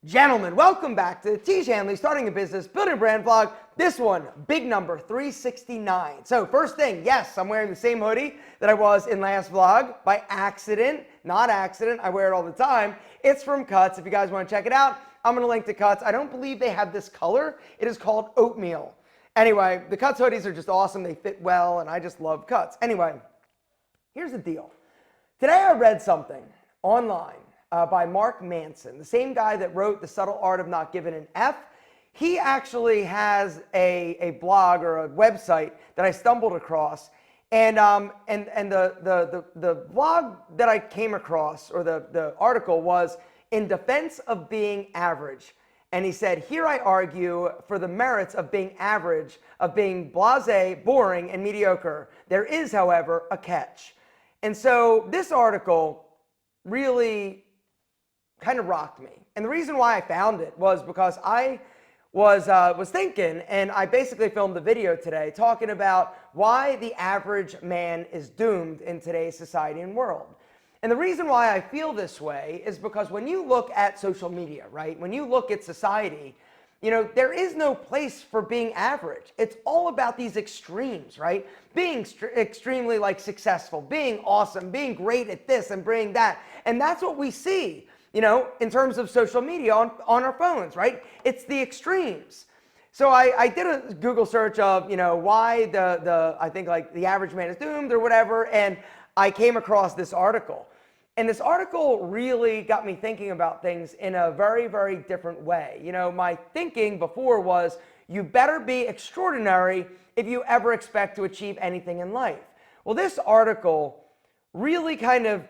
Gentlemen, welcome back to the Tiege Hanley Starting a Business, Building a Brand vlog. This one, big number 369. So first thing, yes, I'm wearing the same hoodie that I was in last vlog by accident, not accident. I wear it all the time. It's from Cuts. If you guys want to check it out, I'm going to link to Cuts. I don't believe they have this color. It is called oatmeal. Anyway, the Cuts hoodies are just awesome. They fit well, and I just love Cuts. Anyway, here's the deal. Today I read something online by Mark Manson, the same guy that wrote The Subtle Art of Not Giving an F. He actually has a blog or a website that I stumbled across, and the blog that I came across, or the article, was in defense of being average. And he said, here I argue for the merits of being average, of being blasé, boring, and mediocre. There is, however, a catch. And so this article really kind of rocked me. And the reason why I found it was because I was thinking, and I basically filmed a video today talking about why the average man is doomed in today's society and world. And the reason why I feel this way is because when you look at social media, right, when you look at society, you know, there is no place for being average. It's all about these extremes, right? Being extremely successful, being awesome, being great at this and bringing that. And that's what we see, you know, in terms of social media on our phones, right? It's the extremes. So I did a Google search of, you know, why I think the average man is doomed or whatever. And I came across this article. And this article really got me thinking about things in a very, very different way. You know, my thinking before was, you better be extraordinary if you ever expect to achieve anything in life. Well, this article really kind of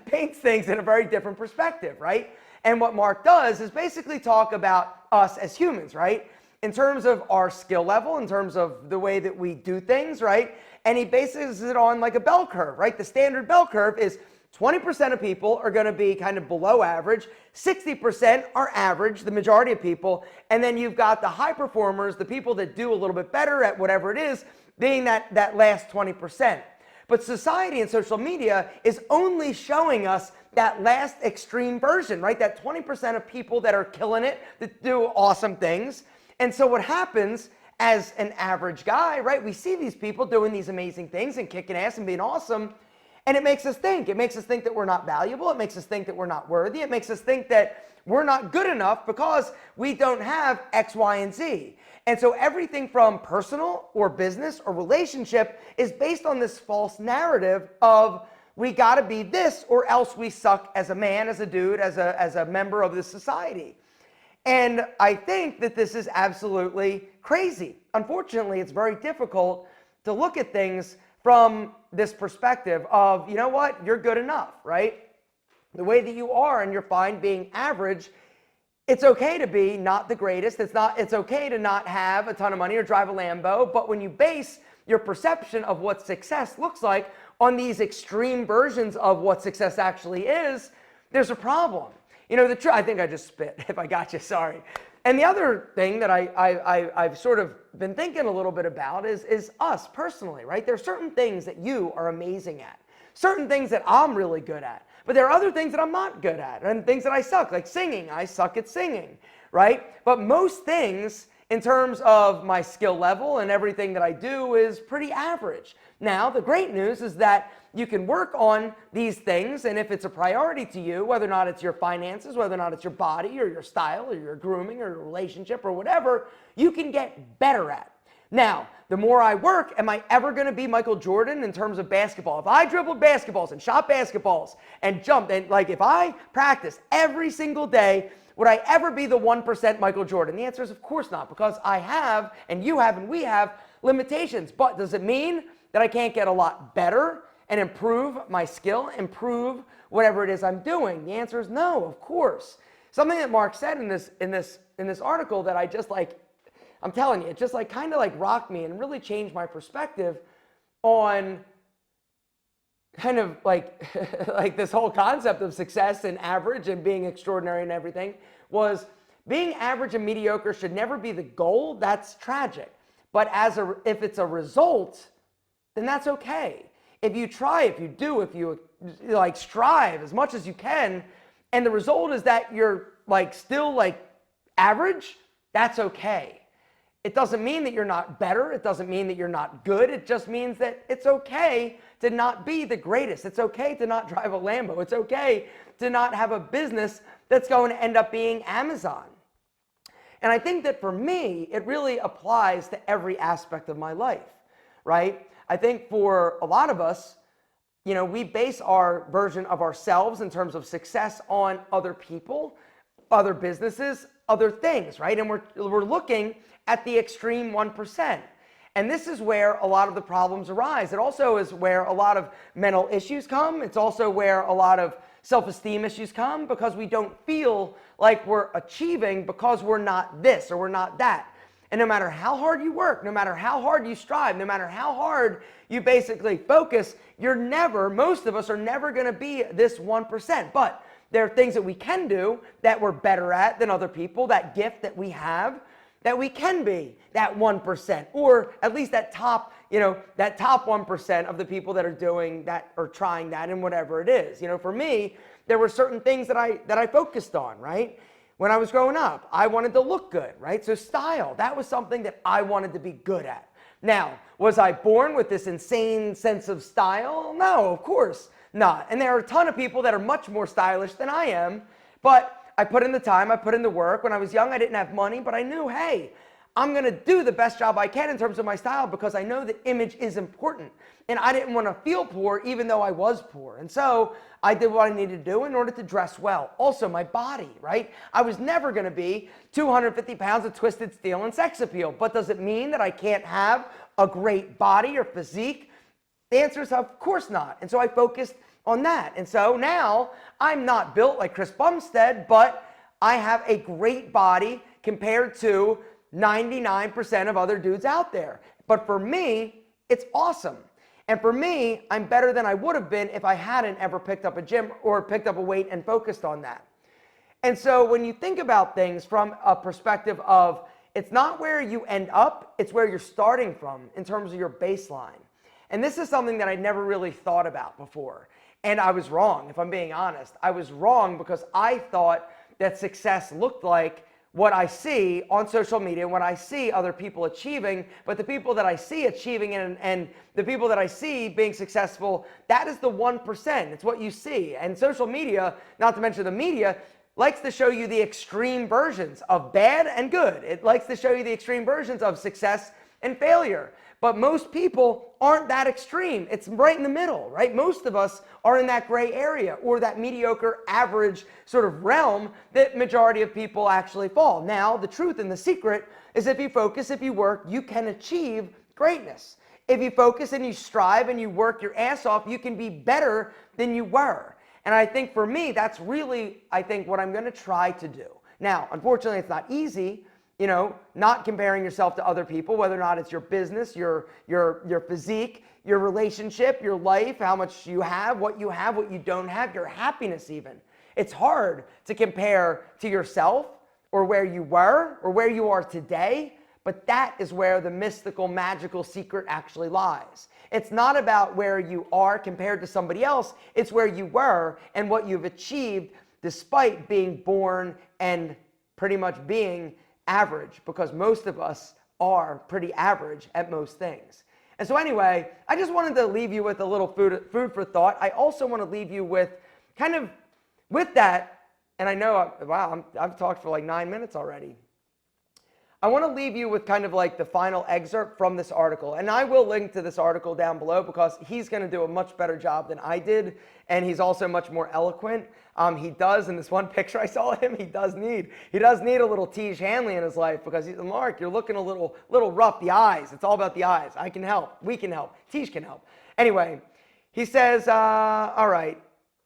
paints things in a very different perspective, right? And what Mark does is basically talk about us as humans, right? In terms of our skill level, in terms of the way that we do things, right? And he bases it on like a bell curve, right? The standard bell curve is 20% of people are going to be kind of below average, 60% are average, the majority of people, and then you've got the high performers, the people that do a little bit better at whatever it is, being that last 20%. But society and social media is only showing us that last extreme version, right? That 20% of people that are killing it, that do awesome things. And so what happens as an average guy, right? We see these people doing these amazing things and kicking ass and being awesome. And it makes us think. It makes us think that we're not valuable. It makes us think that we're not worthy. It makes us think that we're not good enough because we don't have X, Y, and Z. And so everything from personal or business or relationship is based on this false narrative of we got to be this or else we suck as a man, as a dude, as a member of this society. And I think that this is absolutely crazy. Unfortunately, it's very difficult to look at things from this perspective of, you know what, you're good enough, right? The way that you are and you're fine being average. It's okay to be not the greatest. It's okay to not have a ton of money or drive a Lambo. But when you base your perception of what success looks like on these extreme versions of what success actually is, there's a problem. You know, I think I just spit. If I got you, sorry. And the other thing that I've sort of been thinking a little bit about is us personally, right? There are certain things that you are amazing at, certain things that I'm really good at, but there are other things that I'm not good at, and things that I suck, like singing. I suck at singing, right? But most things in terms of my skill level and everything that I do is pretty average. Now, the great news is that you can work on these things, and if it's a priority to you, whether or not it's your finances, whether or not it's your body or your style or your grooming or your relationship or whatever, you can get better at. Now, the more I work, am I ever going to be Michael Jordan in terms of basketball? If I dribbled basketballs and shot basketballs and jumped, and if I practiced every single day, would I ever be the 1% Michael Jordan? The answer is of course not, because I have, and you have, and we have limitations. But does it mean that I can't get a lot better and improve my skill, improve whatever it is I'm doing? The answer is no, of course. Something that Mark said in this article that I just I'm telling you, it just kind of rocked me and really changed my perspective on kind of this whole concept of success and average and being extraordinary and everything. Was being average and mediocre should never be the goal. That's tragic. But if it's a result, then that's okay. If you try, if you strive as much as you can, and the result is that you're like still like average, that's okay. It doesn't mean that you're not better. It doesn't mean that you're not good. It just means that it's okay to not be the greatest. It's okay to not drive a Lambo. It's okay to not have a business that's going to end up being Amazon. And I think that for me, it really applies to every aspect of my life, right? I think for a lot of us, you know, we base our version of ourselves in terms of success on other people, other businesses, other things, right? And we're looking at the extreme 1%. And this is where a lot of the problems arise. It also is where a lot of mental issues come. It's also where a lot of self-esteem issues come, because we don't feel like we're achieving because we're not this or we're not that. And no matter how hard you work, no matter how hard you strive, no matter how hard you basically focus, most of us are never going to be this 1%. But there are things that we can do that we're better at than other people, that gift that we have, that we can be that 1%, or at least that top 1% of the people that are doing that or trying that and whatever it is. You know, for me, there were certain things that I focused on, right? When I was growing up, I wanted to look good, right? So style, that was something that I wanted to be good at. Now, was I born with this insane sense of style? No, of course not. And there are a ton of people that are much more stylish than I am, but I put in the time, I put in the work. When I was young, I didn't have money, but I knew, hey, I'm going to do the best job I can in terms of my style, because I know that image is important. And I didn't want to feel poor even though I was poor. And so I did what I needed to do in order to dress well. Also, my body, right? I was never going to be 250 pounds of twisted steel and sex appeal. But does it mean that I can't have a great body or physique? The answer is of course not. And so I focused on that. And so now I'm not built like Chris Bumstead, but I have a great body compared to 99% of other dudes out there. But for me, it's awesome. And for me, I'm better than I would have been if I hadn't ever picked up a gym or picked up a weight and focused on that. And so when you think about things from a perspective of, it's not where you end up, it's where you're starting from in terms of your baseline. And this is something that I never really thought about before. And I was wrong, if I'm being honest. I was wrong because I thought that success looked like what I see on social media, what I see other people achieving. But the people that I see achieving and the people that I see being successful, that is the 1%. It's what you see. And social media, not to mention the media, likes to show you the extreme versions of bad and good. It likes to show you the extreme versions of success and failure. But most people aren't that extreme. It's right in the middle, right? Most of us are in that gray area or that mediocre average sort of realm that majority of people actually fall. Now, the truth and the secret is if you focus, if you work, you can achieve greatness. If you focus and you strive and you work your ass off, you can be better than you were. And I think for me, that's really, I think, what I'm going to try to do. Now, unfortunately, it's not easy. You know, not comparing yourself to other people, whether or not it's your business, your physique, your relationship, your life, how much you have, what you don't have, your happiness even. It's hard to compare to yourself or where you were or where you are today, but that is where the mystical, magical secret actually lies. It's not about where you are compared to somebody else. It's where you were and what you've achieved despite being born and pretty much being average, because most of us are pretty average at most things. And so anyway, I just wanted to leave you with a little food for thought. I also want to leave you with kind of with that, and I know, wow, I've talked for like 9 minutes already. I want to leave you with kind of like the final excerpt from this article. And I will link to this article down below because he's going to do a much better job than I did. And he's also much more eloquent. He does, in this one picture I saw of him, he does need a little Tiege Hanley in his life because he's, Mark, you're looking a little rough. The eyes, it's all about the eyes. I can help. We can help. Tiege can help. Anyway, he says, all right,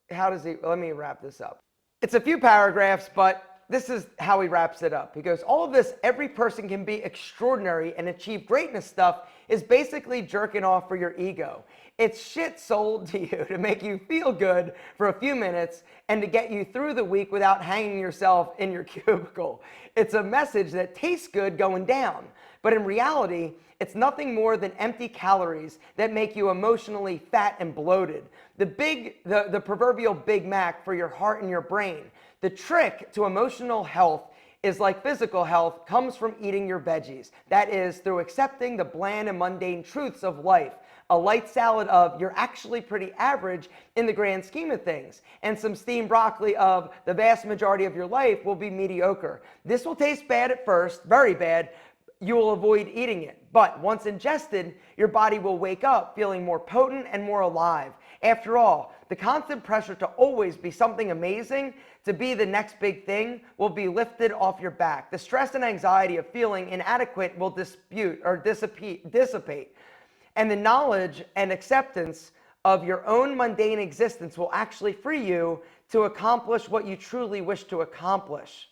let me wrap this up. It's a few paragraphs, but this is how he wraps it up. He goes, all of this every person can be extraordinary and achieve greatness stuff is basically jerking off for your ego. It's shit sold to you to make you feel good for a few minutes and to get you through the week without hanging yourself in your cubicle. It's a message that tastes good going down, but in reality, it's nothing more than empty calories that make you emotionally fat and bloated. The proverbial Big Mac for your heart and your brain. The trick to emotional health is like physical health, comes from eating your veggies. That is, through accepting the bland and mundane truths of life. A light salad of you're actually pretty average in the grand scheme of things, and some steamed broccoli of the vast majority of your life will be mediocre. This will taste bad at first, very bad. You will avoid eating it, but once ingested, your body will wake up feeling more potent and more alive. After all, the constant pressure to always be something amazing, to be the next big thing, will be lifted off your back. The stress and anxiety of feeling inadequate will dissipate. And the knowledge and acceptance of your own mundane existence will actually free you to accomplish what you truly wish to accomplish.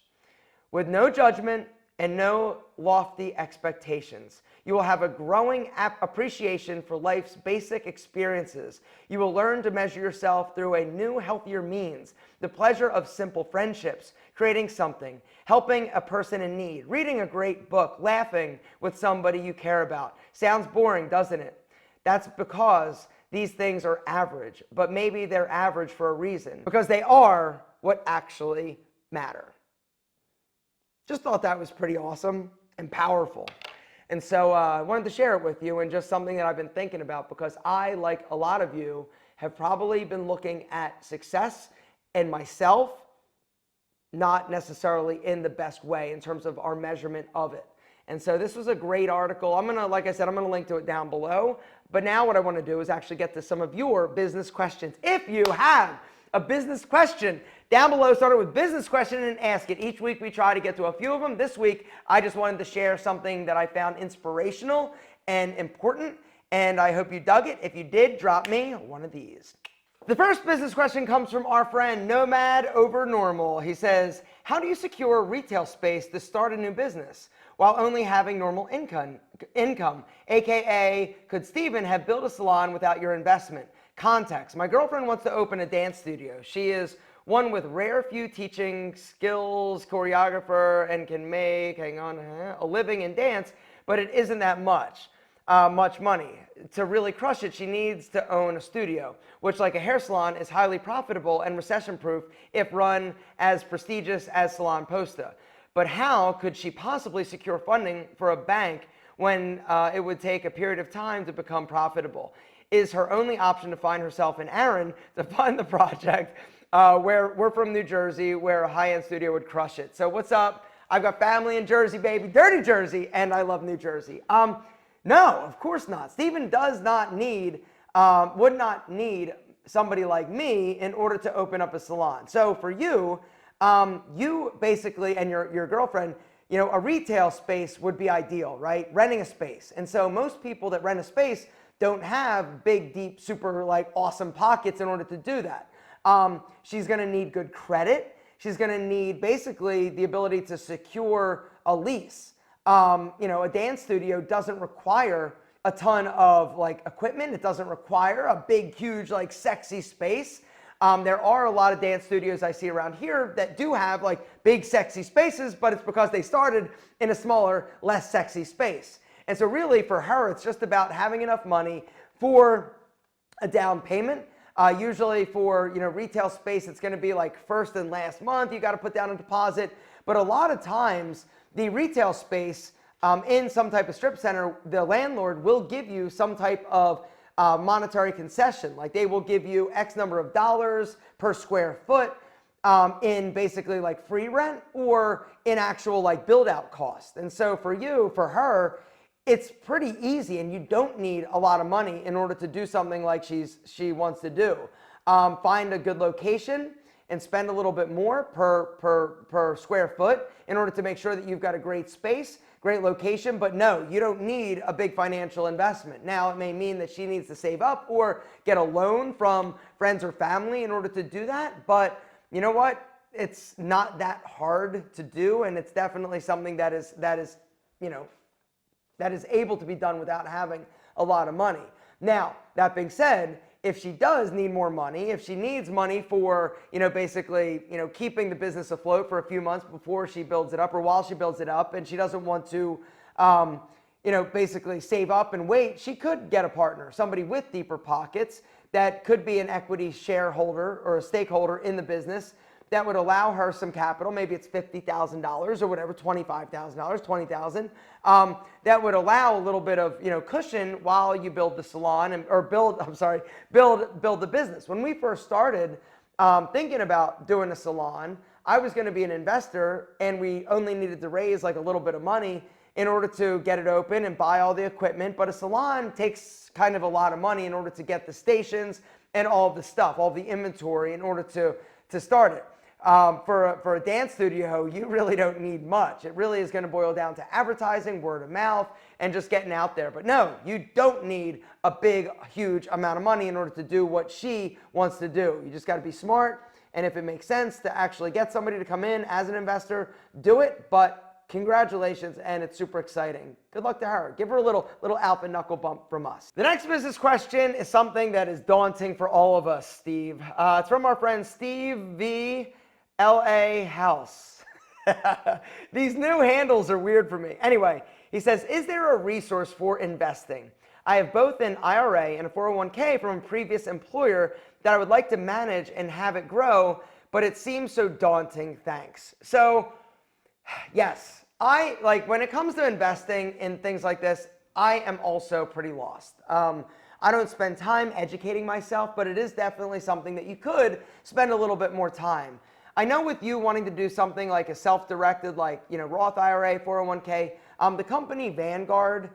With no judgment and no lofty expectations, you will have a growing appreciation for life's basic experiences. You will learn to measure yourself through a new, healthier means. The pleasure of simple friendships, creating something, helping a person in need, reading a great book, laughing with somebody you care about. Sounds boring, doesn't it? That's because these things are average, but maybe they're average for a reason, because they are what actually matter. Just thought that was pretty awesome and powerful. And so I wanted to share it with you, and just something that I've been thinking about, because I, like a lot of you, have probably been looking at success and myself not necessarily in the best way in terms of our measurement of it. And so this was a great article. Like I said, I'm gonna link to it down below. But now what I want to do is actually get to some of your business questions. If you have a business question, down below, start with business question and ask it. Each week we try to get to a few of them. This week, I just wanted to share something that I found inspirational and important, and I hope you dug it. If you did, drop me one of these. The first business question comes from our friend Nomad Over Normal. He says, how do you secure retail space to start a new business while only having normal income? AKA, could Steven have built a salon without your investment? Context, my girlfriend wants to open a dance studio. She is one with rare few teaching skills, choreographer, and can make, a living in dance, but it isn't that much money. To really crush it, she needs to own a studio, which, like a hair salon, is highly profitable and recession-proof if run as prestigious as Salon Posta. But how could she possibly secure funding for a bank when it would take a period of time to become profitable? Is her only option to find herself in Aaron to fund the project, where we're from New Jersey, where a high-end studio would crush it? So what's up? I've got family in Jersey, baby, dirty Jersey, and I love New Jersey. No, of course not. Steven does not need, would not need somebody like me in order to open up a salon. So for you, you basically, and your girlfriend, you know, a retail space would be ideal, right? Renting a space. And so most people that rent a space don't have big, deep, super like awesome pockets in order to do that. She's gonna need good credit. She's gonna need basically the ability to secure a lease. You know, a dance studio doesn't require a ton of like equipment. It doesn't require a big, huge, like sexy space. There are a lot of dance studios I see around here that do have like big, sexy spaces, but it's because they started in a smaller, less sexy space. And so really for her, it's just about having enough money for a down payment. Usually for, you know, retail space, it's gonna be like first and last month, you gotta put down a deposit. But a lot of times, the retail space in some type of strip center, the landlord will give you some type of monetary concession. Like they will give you X number of dollars per square foot in basically like free rent or in actual like build out cost. And so for you, for her, it's pretty easy, and you don't need a lot of money in order to do something like she wants to do. Find a good location and spend a little bit more per square foot in order to make sure that you've got a great space, great location. But no, you don't need a big financial investment. Now, it may mean that she needs to save up or get a loan from friends or family in order to do that. But you know what? It's not that hard to do, and it's definitely something that is able to be done without having a lot of money. Now, that being said, if she does need more money, if she needs money for, basically, keeping the business afloat for a few months before she builds it up or while she builds it up, and she doesn't want to, basically save up and wait, she could get a partner, somebody with deeper pockets that could be an equity shareholder or a stakeholder in the business that would allow her some capital. Maybe it's $50,000 or whatever, $25,000, $20,000. That would allow a little bit of cushion while you build the salon build the business. When we first started thinking about doing a salon, I was going to be an investor, and we only needed to raise like a little bit of money in order to get it open and buy all the equipment. But a salon takes kind of a lot of money in order to get the stations and all of the stuff, all the inventory in order to start it. For a dance studio, you really don't need much. It really is going to boil down to advertising, word of mouth, and just getting out there. But no, you don't need a big, huge amount of money in order to do what she wants to do. You just got to be smart, and if it makes sense to actually get somebody to come in as an investor, do it. But congratulations, and it's super exciting. Good luck to her. Give her a little alpha knuckle bump from us. The next business question is something that is daunting for all of us, Steve. It's from our friend Steve V. LA House. These new handles are weird for me. Anyway, he says, is there a resource for investing? I have both an IRA and a 401k from a previous employer that I would like to manage and have it grow, but it seems so daunting. Thanks. So, yes, when it comes to investing in things like this, I am also pretty lost. I don't spend time educating myself, but it is definitely something that you could spend a little bit more time. I know with you wanting to do something like a self-directed, Roth IRA, 401k, the company Vanguard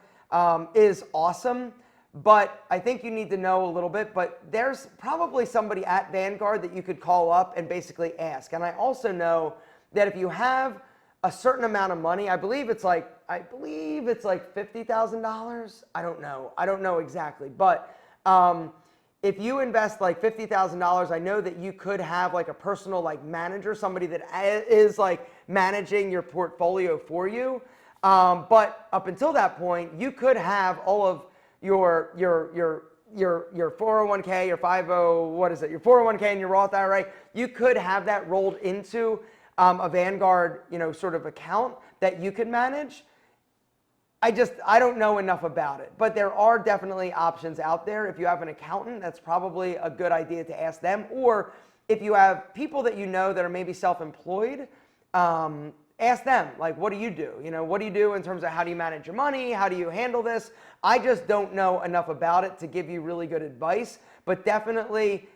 is awesome, but I think you need to know a little bit, but there's probably somebody at Vanguard that you could call up and basically ask. And I also know that if you have a certain amount of money, I believe it's like $50,000. I don't know exactly, but if you invest like $50,000, I know that you could have like a personal manager, somebody that is managing your portfolio for you. But up until that point, you could have all of your 401k, your 50, your 401k and your Roth IRA. You could have that rolled into a Vanguard, sort of account that you could manage. I don't know enough about it, but there are definitely options out there. If you have an accountant, that's probably a good idea to ask them. Or if you have people that that are maybe self-employed, ask them, what do you do? What do you do in terms of how do you manage your money? How do you handle this? I just don't know enough about it to give you really good advice, but definitely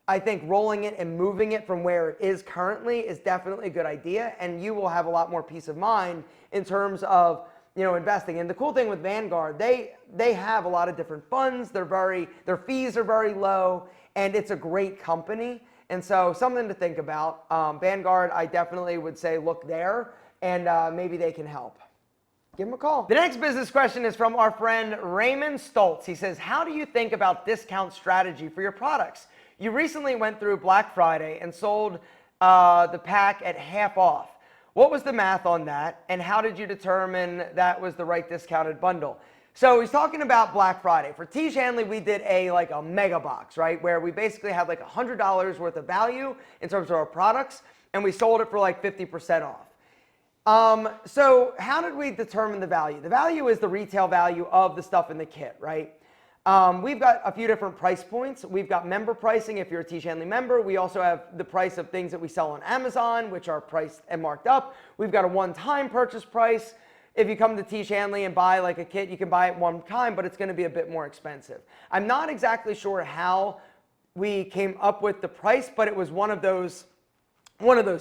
I think rolling it and moving it from where it is currently is definitely a good idea, and you will have a lot more peace of mind in terms of investing. And the cool thing with Vanguard, they have a lot of different funds. Their fees are very low, and it's a great company. And so something to think about. Vanguard, I definitely would say look there, and maybe they can help. Give them a call. The next business question is from our friend Raymond Stoltz. He says, how do you think about discount strategy for your products? You recently went through Black Friday and sold the pack at half off. What was the math on that, and how did you determine that was the right discounted bundle? So he's talking about Black Friday. For Tiege Hanley, we did a mega box, right, where we basically had $100 worth of value in terms of our products, and we sold it for 50% off. So how did we determine the value? The value is the retail value of the stuff in the kit, right? We've got a few different price points. We've got member pricing if you're a Tiege Hanley member. We also have the price of things that we sell on Amazon, which are priced and marked up. We've got a one-time purchase price. If you come to Tiege Hanley and buy a kit, you can buy it one time, but it's going to be a bit more expensive. I'm not exactly sure how we came up with the price, but it was one of those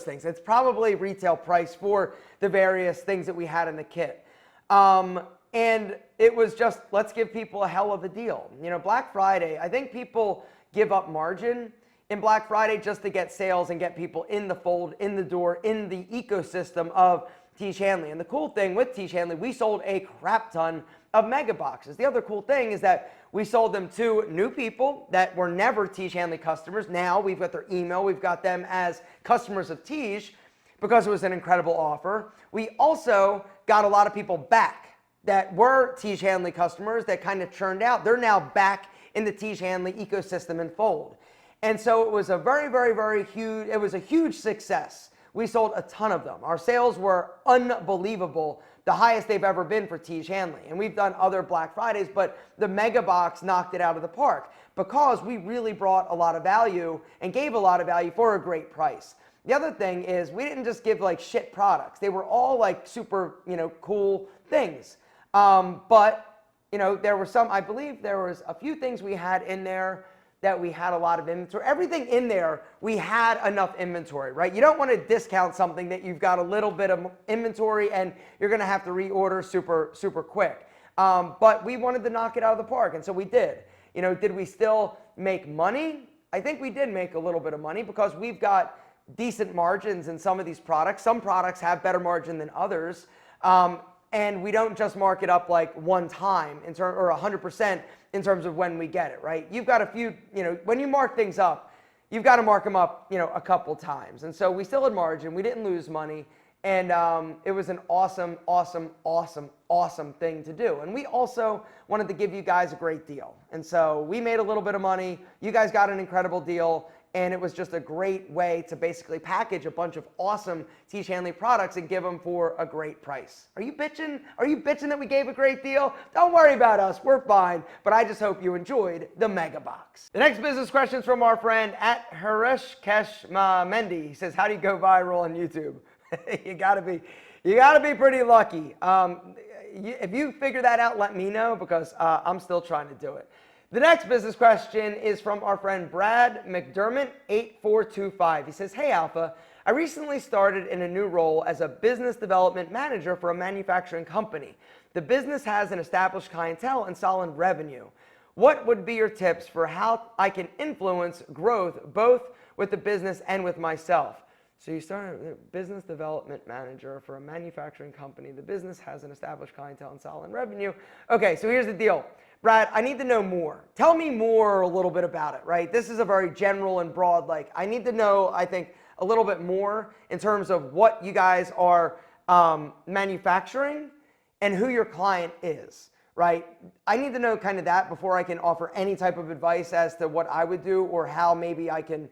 things. It's probably retail price for the various things that we had in the kit. And it was just, let's give people a hell of a deal. Black Friday, I think people give up margin in Black Friday just to get sales and get people in the fold, in the door, in the ecosystem of Tiege Hanley. And the cool thing with Tiege Hanley, we sold a crap ton of mega boxes. The other cool thing is that we sold them to new people that were never Tiege Hanley customers. Now we've got their email. We've got them as customers of Tiege because it was an incredible offer. We also got a lot of people back that were Tiege Hanley customers that kind of churned out, they're now back in the Tiege Hanley ecosystem and fold. And so it was a very, very, very huge, it was a huge success. We sold a ton of them. Our sales were unbelievable, the highest they've ever been for Tiege Hanley. And we've done other Black Fridays, but the Mega Box knocked it out of the park because we really brought a lot of value and gave a lot of value for a great price. The other thing is we didn't just give like shit products. They were all like super, cool things. But, there were some, I believe there was a few things we had in there that we had a lot of inventory. Everything in there, we had enough inventory, right? You don't want to discount something that you've got a little bit of inventory and you're going to have to reorder super, super quick. But we wanted to knock it out of the park, and so we did. Did we still make money? I think we did make a little bit of money because we've got decent margins in some of these products. Some products have better margin than others. And we don't just mark it up like one time or 100% in terms of when we get it, right? You've got a few, when you mark things up, you've got to mark them up, a couple times. And so we still had margin. We didn't lose money. And it was an awesome, awesome, awesome, awesome thing to do. And we also wanted to give you guys a great deal. And so we made a little bit of money. You guys got an incredible deal. And it was just a great way to basically package a bunch of awesome Tiege Hanley products and give them for a great price. Are you bitching? Are you bitching that we gave a great deal? Don't worry about us. We're fine. But I just hope you enjoyed the Mega Box. The next business question is from our friend at Harishkesh Mendy. He says, how do you go viral on YouTube? You gotta be pretty lucky. If you figure that out, let me know because I'm still trying to do it. The next business question is from our friend Brad McDermott, 8425. He says, hey Alpha, I recently started in a new role as a business development manager for a manufacturing company. The business has an established clientele and solid revenue. What would be your tips for how I can influence growth both with the business and with myself? So you started as a business development manager for a manufacturing company. The business has an established clientele and solid revenue. Okay, so here's the deal. Brad, I need to know more. Tell me more a little bit about it, right? This is a very general and broad, I need to know, I think, a little bit more in terms of what you guys are manufacturing and who your client is, right? I need to know kind of that before I can offer any type of advice as to what I would do or how maybe I can,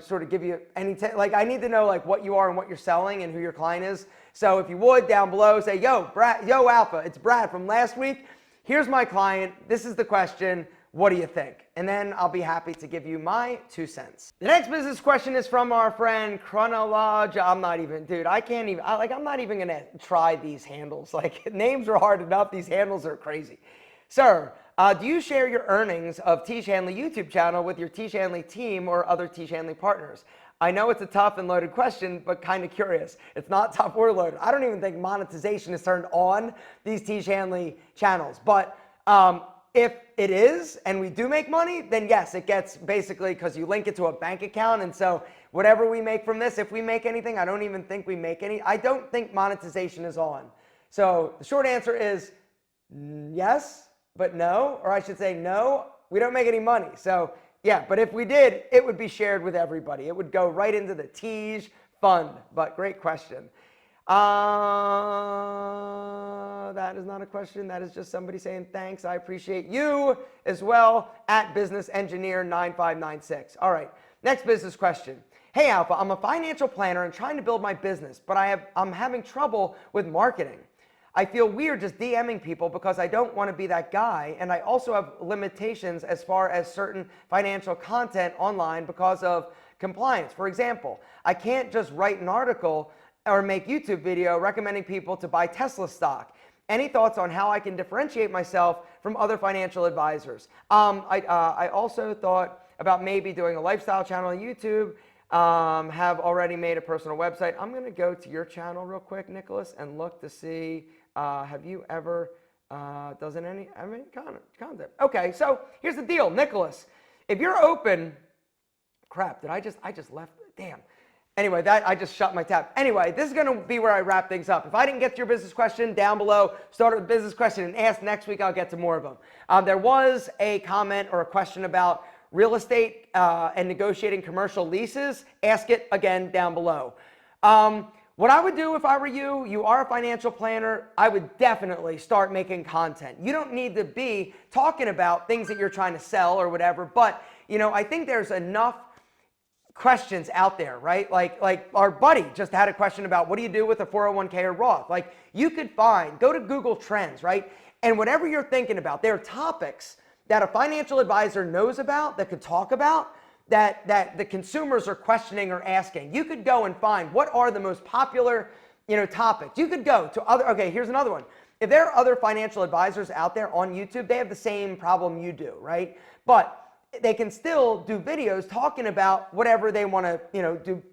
sort of give you any, I need to know what you are and what you're selling and who your client is. So if you would, down below, say, yo, Alpha, it's Brad from last week. Here's my client. This is the question. What do you think? And then I'll be happy to give you my 2 cents. The next business question is from our friend Chronology. I'm not even going to try these handles. Names are hard enough. These handles are crazy. Sir, do you share your earnings of Tiege Hanley YouTube channel with your Tiege Hanley team or other Tiege Hanley partners? I know it's a tough and loaded question, but kind of curious. It's not tough or loaded. I don't even think monetization is turned on these Tiege Hanley channels. But if it is, and we do make money, then yes, it gets basically because you link it to a bank account. And so whatever we make from this, if we make anything, I don't even think we make any. I don't think monetization is on. So the short answer is yes, but no. Or I should say no, we don't make any money. So yeah, but if we did, it would be shared with everybody. It would go right into the Tiege fund. But great question. That is not a question. That is just somebody saying thanks. I appreciate you as well at Business Engineer 9596. All right, next business question. Hey Alpha, I'm a financial planner and trying to build my business, but I'm having trouble with marketing. I feel weird just DMing people because I don't want to be that guy, and I also have limitations as far as certain financial content online because of compliance. For example, I can't just write an article or make YouTube video recommending people to buy Tesla stock. Any thoughts on how I can differentiate myself from other financial advisors? I also thought about maybe doing a lifestyle channel on YouTube. Have already made a personal website. I'm going to go to your channel real quick, Nicholas, and look to see, have you ever done any content? Okay, so here's the deal, Nicholas. If you're open, crap, I just left, damn. Anyway, I just shut my tab. Anyway, this is going to be where I wrap things up. If I didn't get to your business question, down below, start with a business question and ask. Next week, I'll get to more of them. There was a comment or a question about real estate and negotiating commercial leases. Ask it again down below. What I would do if I were you, you are a financial planner, I would definitely start making content. You don't need to be talking about things that you're trying to sell or whatever, but I think there's enough questions out there, right? Like our buddy just had a question about what do you do with a 401k or Roth? Like you could go to Google Trends, right? And whatever you're thinking about, there are topics that a financial advisor knows about, that could talk about, that the consumers are questioning or asking. You could go and find what are the most popular, topics. You could go to okay, here's another one. If there are other financial advisors out there on YouTube, they have the same problem you do, right? But they can still do videos talking about whatever they want to,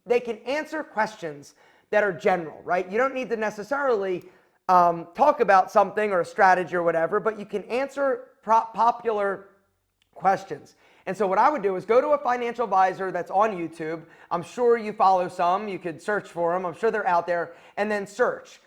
they can answer questions that are general, right? You don't need to necessarily talk about something or a strategy or whatever, but you can answer popular questions. And so what I would do is go to a financial advisor that's on YouTube. I'm sure you follow some. You could search for them. I'm sure they're out there. And then search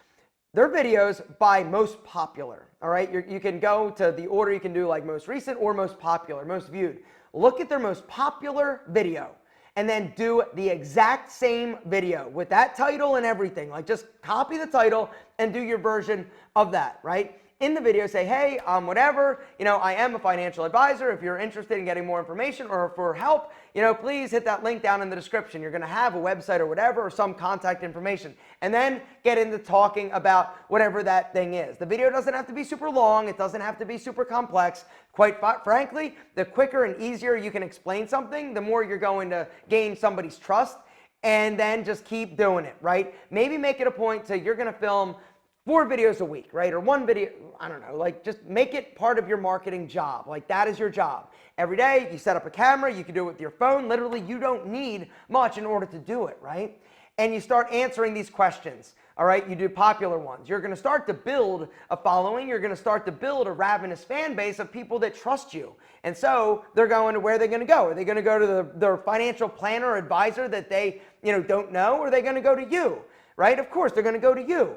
their videos by most popular. All right. You can go to the order. You can do like most recent or most popular, most viewed. Look at their most popular video and then do the exact same video with that title and everything. Like just copy the title and do your version of that, right? In the video, say, hey, whatever, I am a financial advisor. If you're interested in getting more information or for help, please hit that link down in the description. You're going to have a website or whatever or some contact information. And then get into talking about whatever that thing is. The video doesn't have to be super long. It doesn't have to be super complex. Quite frankly, the quicker and easier you can explain something, the more you're going to gain somebody's trust. And then just keep doing it, right? Maybe make it a point to you're going to film 4 videos a week, right? Or 1 video, I don't know, like just make it part of your marketing job. Like that is your job. Every day you set up a camera, you can do it with your phone. Literally, you don't need much in order to do it, right? And you start answering these questions, all right? You do popular ones. You're going to start to build a following. You're going to start to build a ravenous fan base of people that trust you. And so they're going to where they're going to go. Are they going to go to their financial planner or advisor that they, don't know? Or are they going to go to you, right? Of course, they're going to go to you.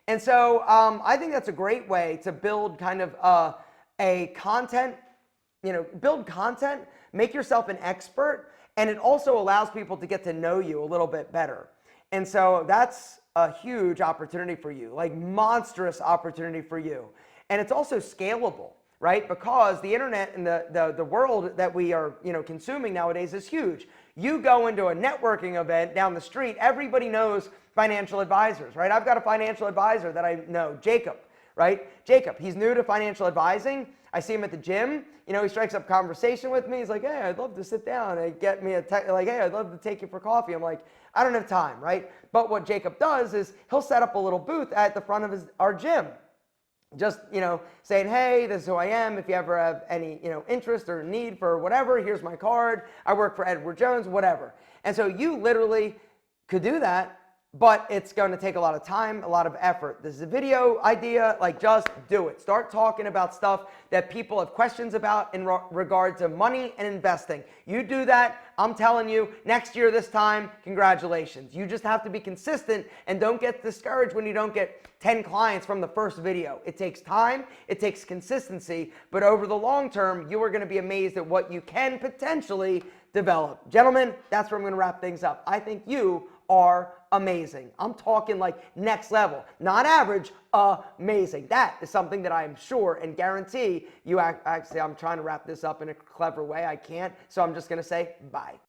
And so I think that's a great way to build kind of a content, build content, make yourself an expert, and it also allows people to get to know you a little bit better. And so that's a huge opportunity for you, like monstrous opportunity for you. And it's also scalable, right? Because the internet and the world that we are, consuming nowadays is huge. You go into a networking event down the street, everybody knows financial advisors, right? I've got a financial advisor that I know, Jacob, right? Jacob, he's new to financial advising. I see him at the gym. He strikes up conversation with me. He's like, hey, I'd love to sit down and get me like, hey, I'd love to take you for coffee. I'm like, I don't have time, right? But what Jacob does is he'll set up a little booth at the front of our gym. Just, saying, hey, this is who I am. If you ever have any, interest or need for whatever, here's my card. I work for Edward Jones, whatever. And so you literally could do that, but it's going to take a lot of time, a lot of effort. This is a video idea, like just do it. Start talking about stuff that people have questions about in regard to money and investing. You do that, I'm telling you, next year this time, congratulations. You just have to be consistent and don't get discouraged when you don't get 10 clients from the first video. It takes time, it takes consistency, but over the long term, you are going to be amazed at what you can potentially develop. Gentlemen, that's where I'm going to wrap things up. I think you are amazing. I'm talking like next level, not average, amazing. That is something that I am sure and guarantee you actually, I'm trying to wrap this up in a clever way. I can't, so I'm just going to say bye.